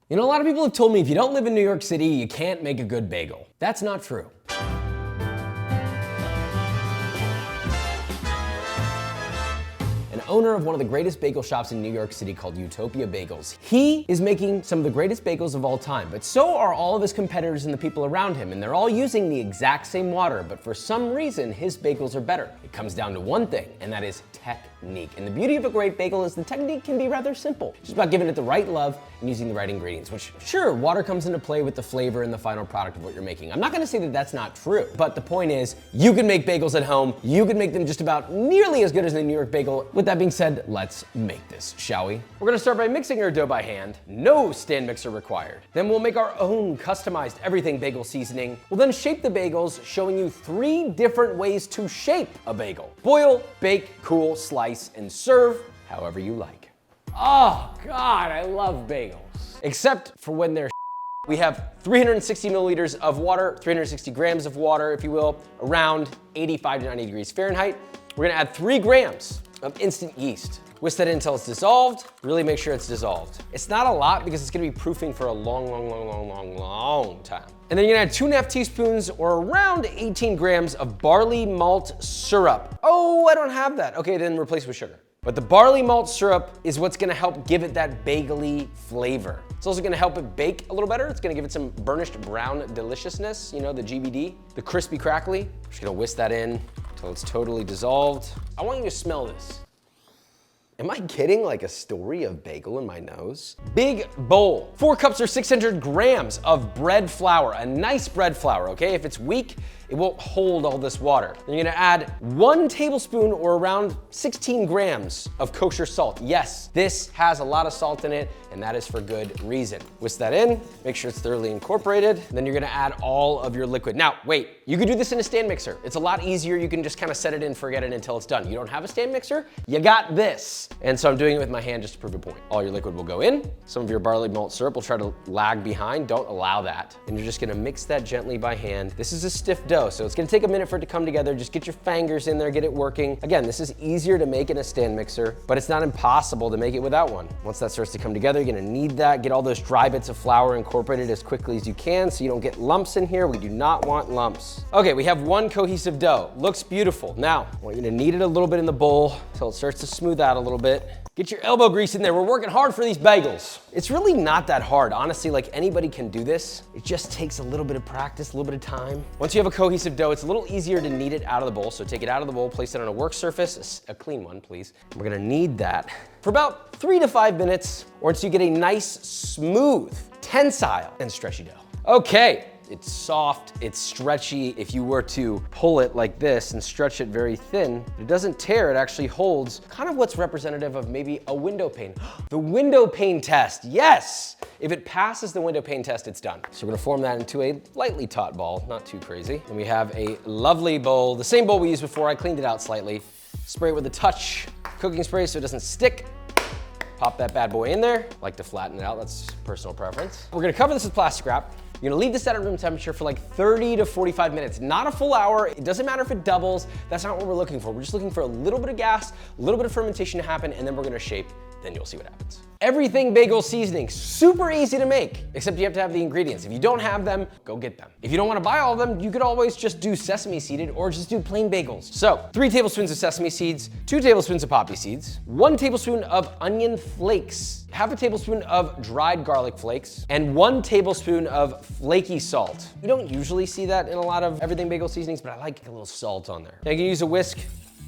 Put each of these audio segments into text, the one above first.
You know, a lot of people have told me if you don't live in New York City, you can't make a good bagel. That's not true. Owner of one of the greatest bagel shops in New York City called Utopia Bagels. He is making some of the greatest bagels of all time, but so are all of his competitors and the people around him, and they're all using the exact same water, but for some reason, his bagels are better. It comes down to one thing, and that is technique. And the beauty of a great bagel is the technique can be rather simple. It's just about giving it the right love and using the right ingredients, which sure, water comes into play with the flavor and the final product of what you're making. I'm not gonna say that that's not true, but the point is, you can make bagels at home. You can make them just about nearly as good as the New York bagel. With that being said, let's make this, shall we? We're gonna start by mixing our dough by hand. No stand mixer required. Then we'll make our own customized everything bagel seasoning. We'll then shape the bagels, showing you 3 different ways to shape a bagel. Boil, bake, cool, slice, and serve however you like. Oh God, I love bagels. Except for when they're We have 360 milliliters of water, 360 grams of water, if you will, around 85 to 90 degrees Fahrenheit. We're gonna add 3 grams of instant yeast. Whisk that in until it's dissolved. Really make sure it's dissolved. It's not a lot because it's gonna be proofing for a long time. And then you're gonna add 2.5 teaspoons or around 18 grams of barley malt syrup. Oh, I don't have that. Okay, then replace with sugar. But the barley malt syrup is what's gonna help give it that bagel-y flavor. It's also gonna help it bake a little better. It's gonna give it some burnished brown deliciousness, you know, the GBD, the crispy crackly. I'm just gonna whisk that in until it's totally dissolved. I want you to smell this. Am I getting like a story of bagel in my nose? Big bowl, 4 cups or 600 grams of bread flour, a nice bread flour, okay? If it's weak, it won't hold all this water. Then you're gonna add 1 tablespoon or around 16 grams of kosher salt. Yes, this has a lot of salt in it, and that is for good reason. Whisk that in, make sure it's thoroughly incorporated. Then you're gonna add all of your liquid. Now, wait, you could do this in a stand mixer. It's a lot easier. You can just kind of set it in, forget it until it's done. You don't have a stand mixer? You got this. And so I'm doing it with my hand just to prove a point. All your liquid will go in. Some of your barley malt syrup will try to lag behind. Don't allow that. And you're just gonna mix that gently by hand. This is a stiff dough, so it's gonna take a minute for it to come together. Just get your fingers in there, get it working. Again, this is easier to make in a stand mixer, but it's not impossible to make it without one. Once that starts to come together, you're gonna knead that, get all those dry bits of flour incorporated as quickly as you can so you don't get lumps in here. We do not want lumps. Okay, we have one cohesive dough. Looks beautiful. Now, I want you to knead it a little bit in the bowl until it starts to smooth out a little bit. Get your elbow grease in there. We're working hard for these bagels. It's really not that hard. Honestly, like anybody can do this. It just takes a little bit of practice, a little bit of time. Once you have a cohesive dough, it's a little easier to knead it out of the bowl. So take it out of the bowl, place it on a work surface, a clean one, please. We're gonna knead that for about 3 to 5 minutes, or until you get a nice, smooth, tensile, and stretchy dough. Okay. It's soft, it's stretchy. If you were to pull it like this and stretch it very thin, it doesn't tear, it actually holds kind of what's representative of maybe a window pane. The window pane test, yes! If it passes the window pane test, it's done. So we're gonna form that into a lightly taut ball, not too crazy. And we have a lovely bowl, the same bowl we used before. I cleaned it out slightly. Spray it with a touch cooking spray so it doesn't stick. Pop that bad boy in there. Like to flatten it out, that's personal preference. We're gonna cover this with plastic wrap. You're gonna leave this at room temperature for like 30 to 45 minutes, not a full hour. It doesn't matter if it doubles. That's not what we're looking for. We're just looking for a little bit of gas, a little bit of fermentation to happen, and then we're gonna shape. Then you'll see what happens. Everything bagel seasoning, super easy to make, except you have to have the ingredients. If you don't have them, go get them. If you don't wanna buy all of them, you could always just do sesame seeded or just do plain bagels. So 3 tablespoons of sesame seeds, 2 tablespoons of poppy seeds, 1 tablespoon of onion flakes, half a tablespoon of dried garlic flakes, and 1 tablespoon of flaky salt. You don't usually see that in a lot of everything bagel seasonings, but I like a little salt on there. Now you can use a whisk,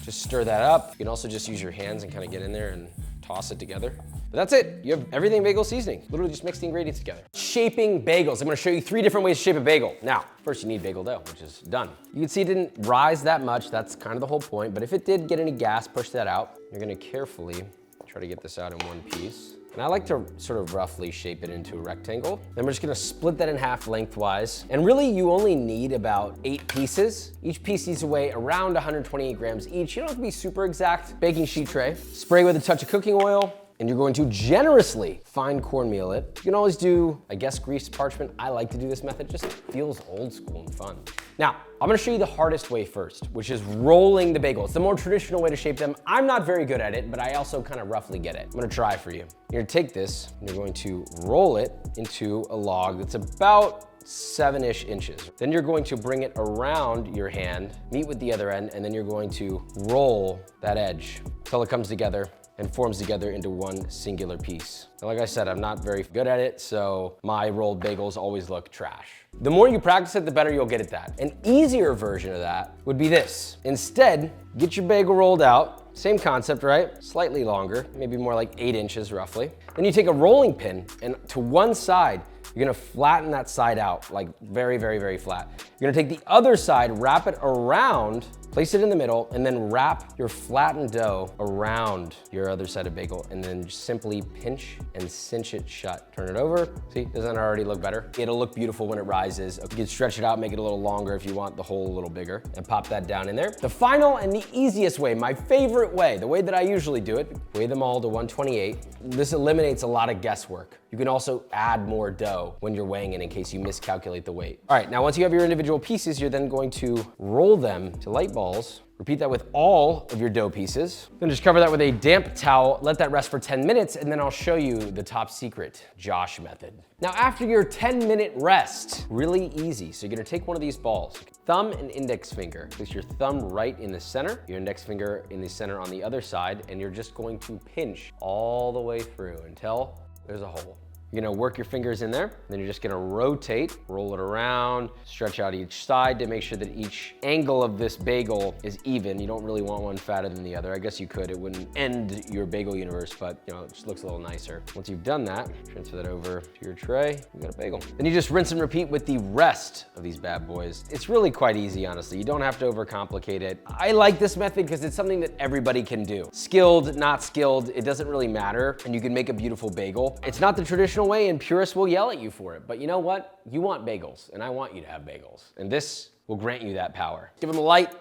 just stir that up. You can also just use your hands and kind of get in there and toss it together. But that's it. You have everything bagel seasoning. Literally just mix the ingredients together. Shaping bagels. I'm gonna show you 3 different ways to shape a bagel. Now, first you need bagel dough, which is done. You can see it didn't rise that much. That's kind of the whole point. But if it did get any gas, push that out. You're gonna carefully try to get this out in one piece. And I like to sort of roughly shape it into a rectangle. Then we're just gonna split that in half lengthwise. And really you only need about 8 pieces. Each piece needs to weigh around 128 grams each. You don't have to be super exact. Baking sheet tray. Spray with a touch of cooking oil. and you're going to generously fine cornmeal it. You can always do, I guess, greased parchment. I like to do this method, just feels old school and fun. Now, I'm gonna show you the hardest way first, which is rolling the bagel. It's the more traditional way to shape them. I'm not very good at it, but I also kind of roughly get it. I'm gonna try for you. You're gonna take this, and you're going to roll it into a log that's about 7-ish inches. Then you're going to bring it around your hand, meet with the other end, and then you're going to roll that edge until it comes together and forms together into one singular piece. And like I said, I'm not very good at it, so my rolled bagels always look trash. The more you practice it, the better you'll get at that. An easier version of that would be this. Instead, get your bagel rolled out. Same concept, right? Slightly longer, maybe more like 8 inches roughly. Then you take a rolling pin and to one side, you're gonna flatten that side out, like very, very, very flat. You're gonna take the other side, wrap it around, place it in the middle, and then wrap your flattened dough around your other side of bagel, and then just simply pinch and cinch it shut. Turn it over. See, doesn't it already look better? It'll look beautiful when it rises. You can stretch it out, make it a little longer if you want the hole a little bigger, and pop that down in there. The final and the easiest way, my favorite way, the way that I usually do it, weigh them all to 128. This eliminates a lot of guesswork. You can also add more dough when you're weighing it in case you miscalculate the weight. All right, now once you have your individual pieces, you're then going to roll them to light balls. Repeat that with all of your dough pieces. Then just cover that with a damp towel, let that rest for 10 minutes, and then I'll show you the top secret Josh method. Now after your 10-minute rest, really easy. So you're gonna take one of these balls, thumb and index finger. Place your thumb right in the center, your index finger in the center on the other side, and you're just going to pinch all the way through until there's a hole. You're gonna work your fingers in there, then you're just gonna rotate, roll it around, stretch out each side to make sure that each angle of this bagel is even. You don't really want one fatter than the other. I guess you could, it wouldn't end your bagel universe, but you know, it just looks a little nicer. Once you've done that, transfer that over to your tray, you got a bagel. Then you just rinse and repeat with the rest of these bad boys. It's really quite easy, honestly. You don't have to overcomplicate it. I like this method because it's something that everybody can do. Skilled, not skilled, it doesn't really matter, and you can make a beautiful bagel. It's not the traditional way, and purists will yell at you for it. But you know what? You want bagels, and I want you to have bagels. And this will grant you that power. Give them a light,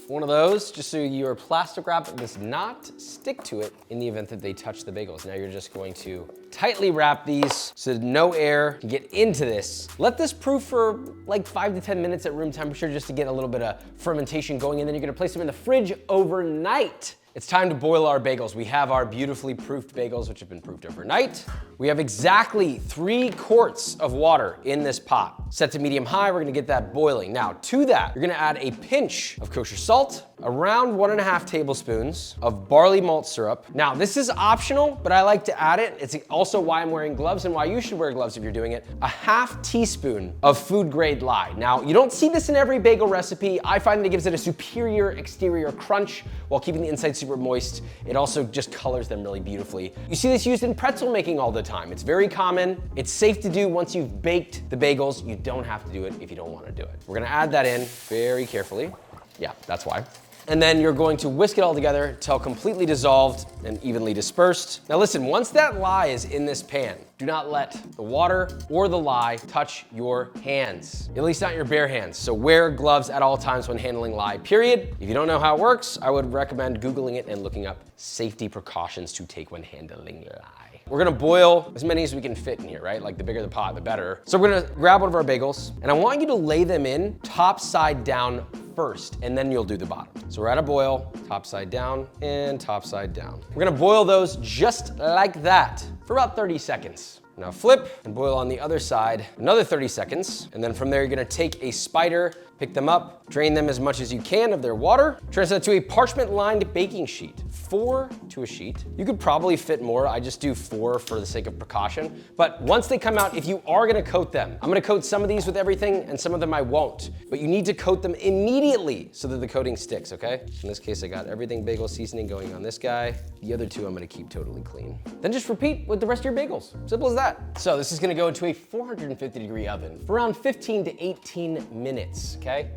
one of those, just so your plastic wrap does not stick to it in the event that they touch the bagels. Now you're just going to tightly wrap these so no air can get into this. Let this proof for like 5 to 10 minutes at room temperature just to get a little bit of fermentation going, and then you're gonna place them in the fridge overnight. It's time to boil our bagels. We have our beautifully proofed bagels, which have been proofed overnight. We have exactly 3 quarts of water in this pot. Set to medium high, we're gonna get that boiling. Now to that, you're gonna add a pinch of kosher salt, around 1.5 tablespoons of barley malt syrup. Now this is optional, but I like to add it. It's also why I'm wearing gloves and why you should wear gloves if you're doing it. A 1/2 teaspoon of food grade lye. Now you don't see this in every bagel recipe. I find that it gives it a superior exterior crunch while keeping the inside super moist. It also just colors them really beautifully. You see this used in pretzel making all the time. It's very common. It's safe to do once you've baked the bagels. You don't have to do it if you don't want to do it. We're gonna add that in very carefully. Yeah, that's why. And then you're going to whisk it all together until completely dissolved and evenly dispersed. Now listen, once that lye is in this pan, do not let the water or the lye touch your hands, at least not your bare hands. So wear gloves at all times when handling lye, period. If you don't know how it works, I would recommend Googling it and looking up safety precautions to take when handling lye. We're gonna boil as many as we can fit in here, right? Like the bigger the pot, the better. So we're gonna grab one of our bagels, and I want you to lay them in top side down first, and then you'll do the bottom. So we're at a boil, top side down and top side down. We're gonna boil those just like that for about 30 seconds. Now flip and boil on the other side another 30 seconds. And then from there, you're gonna take a spider, pick them up, drain them as much as you can of their water, transfer that to a parchment lined baking sheet. 4 to a sheet. You could probably fit more. I just do 4 for the sake of precaution. But once they come out, if you are gonna coat them, I'm gonna coat some of these with everything and some of them I won't. But you need to coat them immediately so that the coating sticks, okay? In this case, I got everything bagel seasoning going on this guy. The other 2 I'm gonna keep totally clean. Then just repeat with the rest of your bagels. Simple as that. So this is gonna go into a 450 degree oven for around 15 to 18 minutes, okay?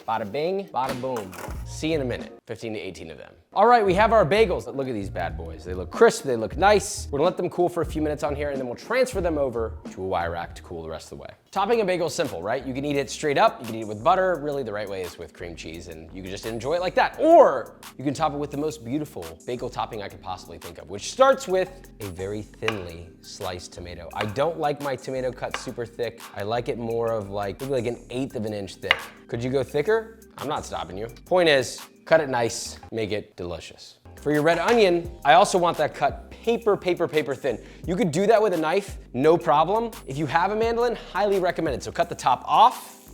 Bada bing, bada boom. See you in a minute, 15 to 18 of them. All right, we have our bagels. Look at these bad boys. They look crisp, they look nice. We're gonna let them cool for a few minutes on here, and then we'll transfer them over to a wire rack to cool the rest of the way. Topping a bagel is simple, right? You can eat it straight up, you can eat it with butter. Really, the right way is with cream cheese, and you can just enjoy it like that. Or you can top it with the most beautiful bagel topping I could possibly think of, which starts with a very thinly sliced tomato. I don't like my tomato cut super thick. I like it more of like, maybe like 1/8 of an inch thick. Could you go thicker? I'm not stopping you. Point is, cut it nice, make it delicious. For your red onion, I also want that cut paper thin. You could do that with a knife, no problem. If you have a mandolin, highly recommend it. So cut the top off,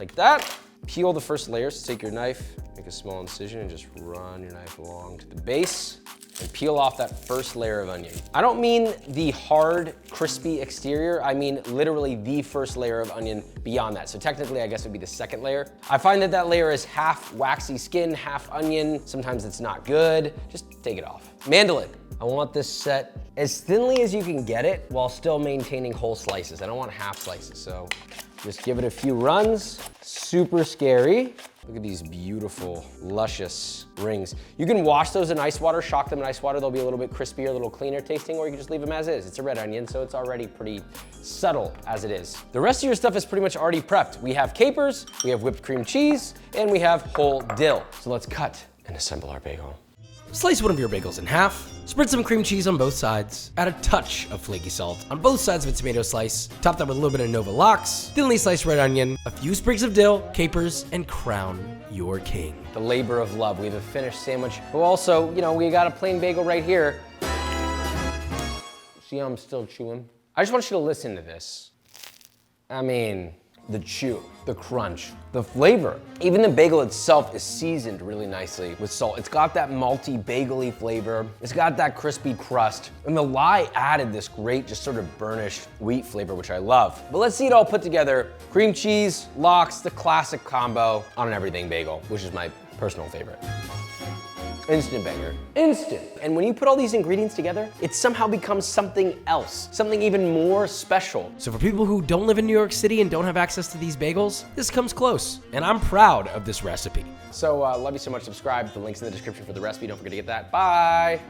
like that. Peel the first layers, take your knife, make a small incision and just run your knife along to the base and peel off that first layer of onion. I don't mean the hard, crispy exterior. I mean literally the first layer of onion beyond that. So technically, I guess it would be the second layer. I find that that layer is half waxy skin, half onion. Sometimes it's not good. Just take it off. Mandolin. I want this set as thinly as you can get it while still maintaining whole slices. I don't want half slices, so just give it a few runs. Super scary. Look at these beautiful, luscious rings. You can wash those in ice water, shock them in ice water. They'll be a little bit crispier, a little cleaner tasting, or you can just leave them as is. It's a red onion, so it's already pretty subtle as it is. The rest of your stuff is pretty much already prepped. We have capers, we have whipped cream cheese, and we have whole dill. So let's cut and assemble our bagel. Slice one of your bagels in half, spread some cream cheese on both sides, add a touch of flaky salt on both sides of a tomato slice, top that with a little bit of Nova lox, thinly sliced red onion, a few sprigs of dill, capers, and crown your king. The labor of love. We have a finished sandwich, but also, you know, we got a plain bagel right here. See how I'm still chewing? I just want you to listen to this. I mean, the chew, the crunch, the flavor. Even the bagel itself is seasoned really nicely with salt. It's got that malty bagel-y flavor. It's got that crispy crust. And the lye added this great, just sort of burnished wheat flavor, which I love. But let's see it all put together. Cream cheese, lox, the classic combo on an everything bagel, which is my personal favorite. Instant banger, instant. And when you put all these ingredients together, it somehow becomes something else, something even more special. So for people who don't live in New York City and don't have access to these bagels, this comes close. And I'm proud of this recipe. So love you so much, subscribe. The link's in the description for the recipe. Don't forget to get that. Bye.